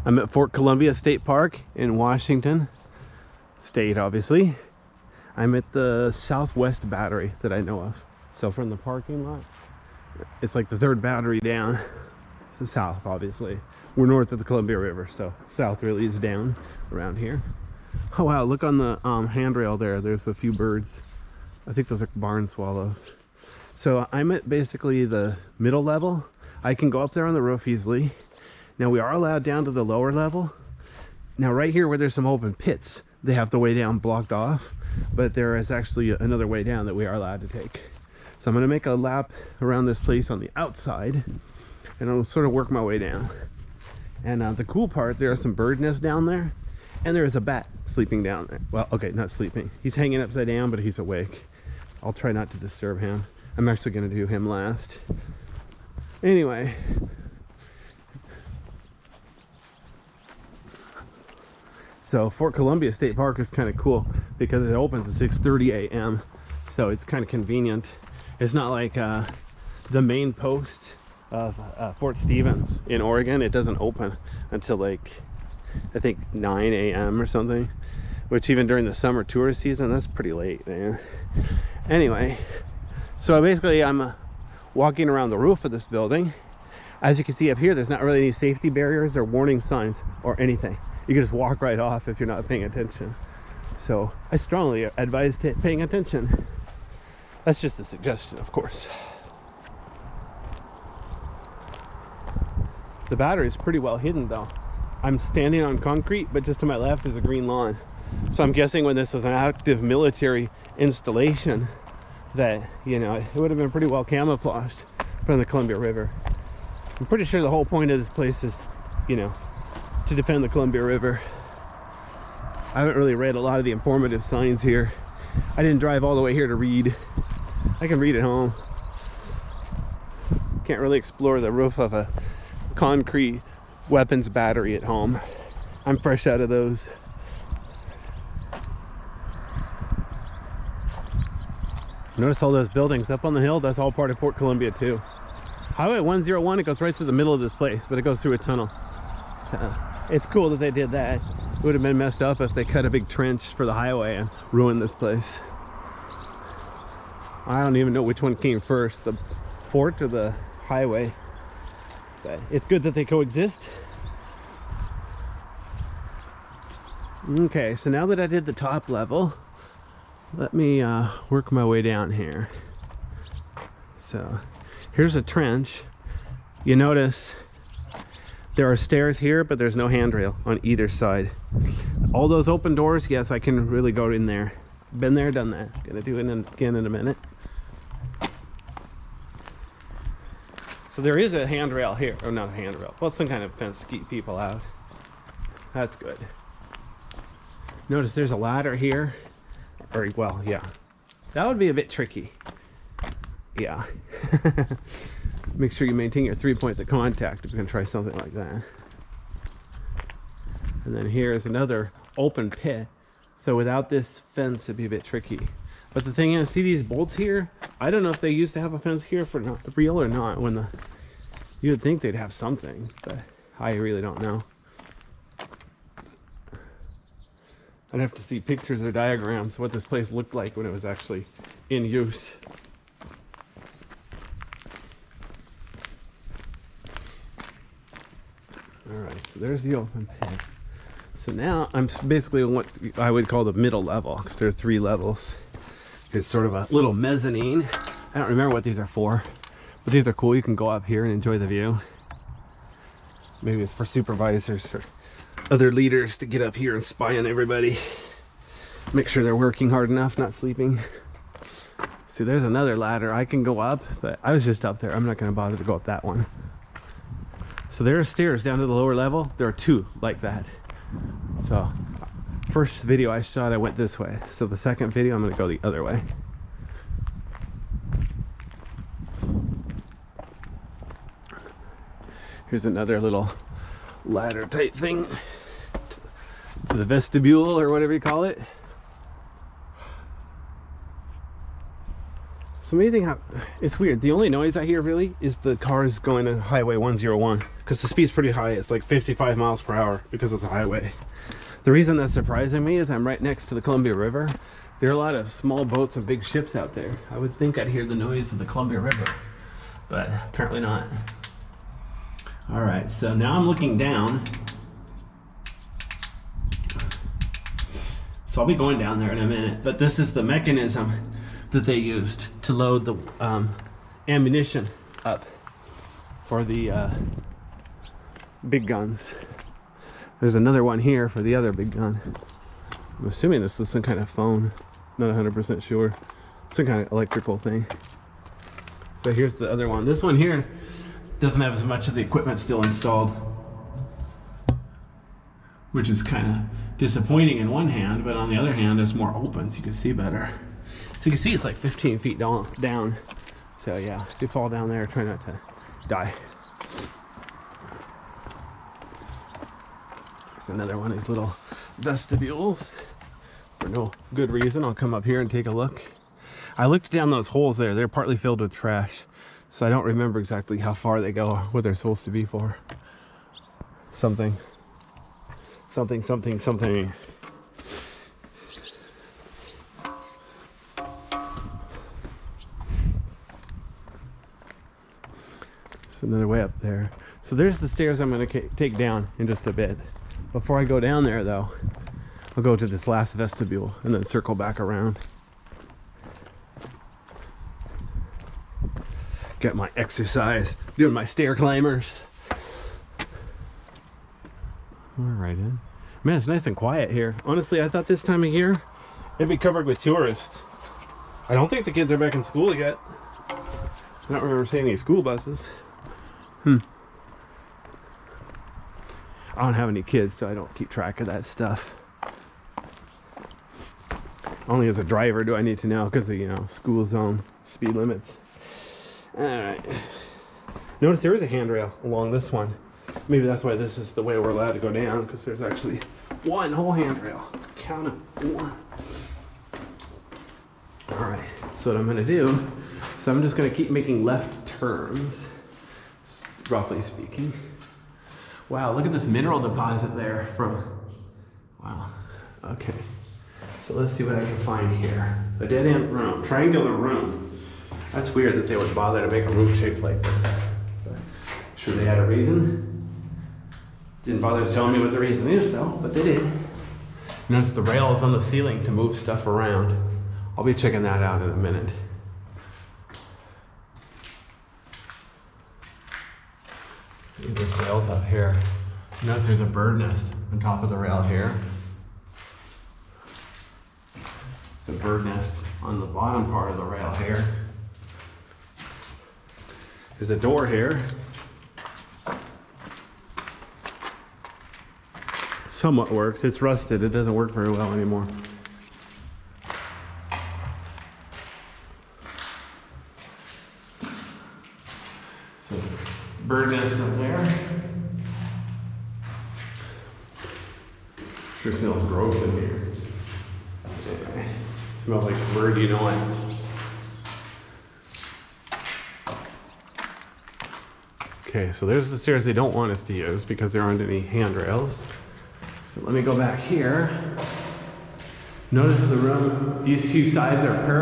I'm at Fort Columbia State Park in Washington State, obviously. I'm at the southwest battery that I know of. So from the parking lot, it's like the third battery down. It's the south, obviously. We're north of the Columbia River, so south really is down around here. Oh wow, look on the handrail there. There's a few birds. I think those are barn swallows. So I'm at basically the middle level. I can go up there on the roof easily. Now we are allowed down to the lower level. Now right here where there's some open pits, they have the way down blocked off, but there is actually another way down that we are allowed to take. So I'm gonna make a lap around this place on the outside and I'll sort of work my way down. And the cool part, there are some bird nests down there and there is a bat sleeping down there. Well, okay, not sleeping. He's hanging upside down, but he's awake. I'll try not to disturb him. I'm actually gonna do him last. Anyway. So Fort Columbia State Park is kind of cool because it opens at 6:30 a.m. So it's kind of convenient. It's not like the main post of Fort Stevens in Oregon. It doesn't open until like, I think 9 a.m. or something, which even during the summer tourist season, that's pretty late, man. Anyway, so basically I'm walking around the roof of this building. As you can see up here, there's not really any safety barriers or warning signs or anything. You can just walk right off if you're not paying attention. So I strongly advise paying attention. That's just a suggestion, of course. The battery is pretty well hidden though. I'm standing on concrete, but just to my left is a green lawn. So I'm guessing when this was an active military installation that, you know, it would have been pretty well camouflaged from the Columbia River. I'm pretty sure the whole point of this place is, you know, to defend the Columbia River. I haven't really read a lot of the informative signs here. I didn't drive all the way here to read. I can read at home. Can't really explore the roof of a concrete weapons battery at home. I'm fresh out of those. Notice all those buildings up on the hill. That's all part of Fort Columbia too. Highway 101, it goes right through the middle of this place, but it goes through a tunnel. So it's cool that they did that. It would have been messed up if they cut a big trench for the highway and ruined this place. I don't even know which one came first, the fort or the highway. But it's good that they coexist. Okay, so now that I did the top level, let me work my way down here. So here's a trench. You notice there are stairs here, but there's no handrail on either side. All those open doors, yes, I can really go in there. Been there, done that. Gonna do it again in a minute. So there is a handrail here, or not a handrail, well, some kind of fence to keep people out. That's good. Notice there's a ladder here, or well, yeah, that would be a bit tricky. Yeah. Make sure you maintain your 3 points of contact if you're gonna try something like that. And then here's another open pit. So without this fence, it'd be a bit tricky. But the thing is, see these bolts here? I don't know if they used to have a fence here for real or not. You would think they'd have something, but I really don't know. I'd have to see pictures or diagrams what this place looked like when it was actually in use. All right, so there's the open pit. So now I'm basically on what I would call the middle level, because there are 3 levels. It's sort of a little mezzanine. I don't remember what these are for, but these are cool. You can go up here and enjoy the view. Maybe it's for supervisors or other leaders to get up here and spy on everybody. Make sure they're working hard enough, not sleeping. See, there's another ladder. I can go up, but I was just up there. I'm not going to bother to go up that one. So there are stairs down to the lower level. There are 2 like that. So first video I shot, I went this way. So the second video, I'm going to go the other way. Here's another little ladder type thing to the vestibule or whatever you call it. It's amazing how it's weird. The only noise I hear really is the cars going on Highway 101 because the speed's pretty high. It's like 55 miles per hour because it's a highway. The reason that's surprising me is I'm right next to the Columbia River. There are a lot of small boats and big ships out there. I would think I'd hear the noise of the Columbia River, but apparently not. All right, so now I'm looking down. So I'll be going down there in a minute, but this is the mechanism that they used to load the ammunition up for the big guns. There's another one here for the other big gun. I'm assuming this is some kind of phone. Not 100% sure. Some kind of electrical thing. So here's the other one. This one here doesn't have as much of the equipment still installed, which is kind of disappointing in one hand, but on the other hand, it's more open so you can see better. So you can see it's like 15 feet down. So yeah, if you fall down there, try not to die. There's another one of these little vestibules. For no good reason, I'll come up here and take a look. I looked down those holes there. They're partly filled with trash. So I don't remember exactly how far they go, what they're supposed to be for. Something. Another way up there. So there's the stairs I'm going to take down in just a bit. Before I go down there though, I'll go to this last vestibule and then circle back around. Get my exercise, doing my stair climbers. All right, then. Man, it's nice and quiet here. Honestly, I thought this time of year it'd be covered with tourists. I don't think the kids are back in school yet. I don't remember seeing any school buses. I don't have any kids, so I don't keep track of that stuff. Only as a driver do I need to know because of, you know, school zone speed limits. All right. Notice there is a handrail along this one. Maybe that's why this is the way we're allowed to go down, because there's actually one whole handrail. Count them, one. All right. So what I'm going to do, so I'm just going to keep making left turns. Roughly speaking. Wow, look at this mineral deposit there from, wow, okay. So let's see what I can find here. A dead end room, triangular room. That's weird that they would bother to make a room shaped like this. But I'm sure they had a reason. Didn't bother to tell me what the reason is though, but they did. Notice the rail is on the ceiling to move stuff around. I'll be checking that out in a minute. See, there's rails up here. Notice there's a bird nest on top of the rail here. There's a bird nest on the bottom part of the rail here. There's a door here. Somewhat works. It's rusted. It doesn't work very well anymore. So, bird nest up there. Sure smells gross in here. Okay. Smells like a bird, you know it. Okay, so there's the stairs they don't want us to use because there aren't any handrails. So let me go back here. Notice the room, these two sides are parallel.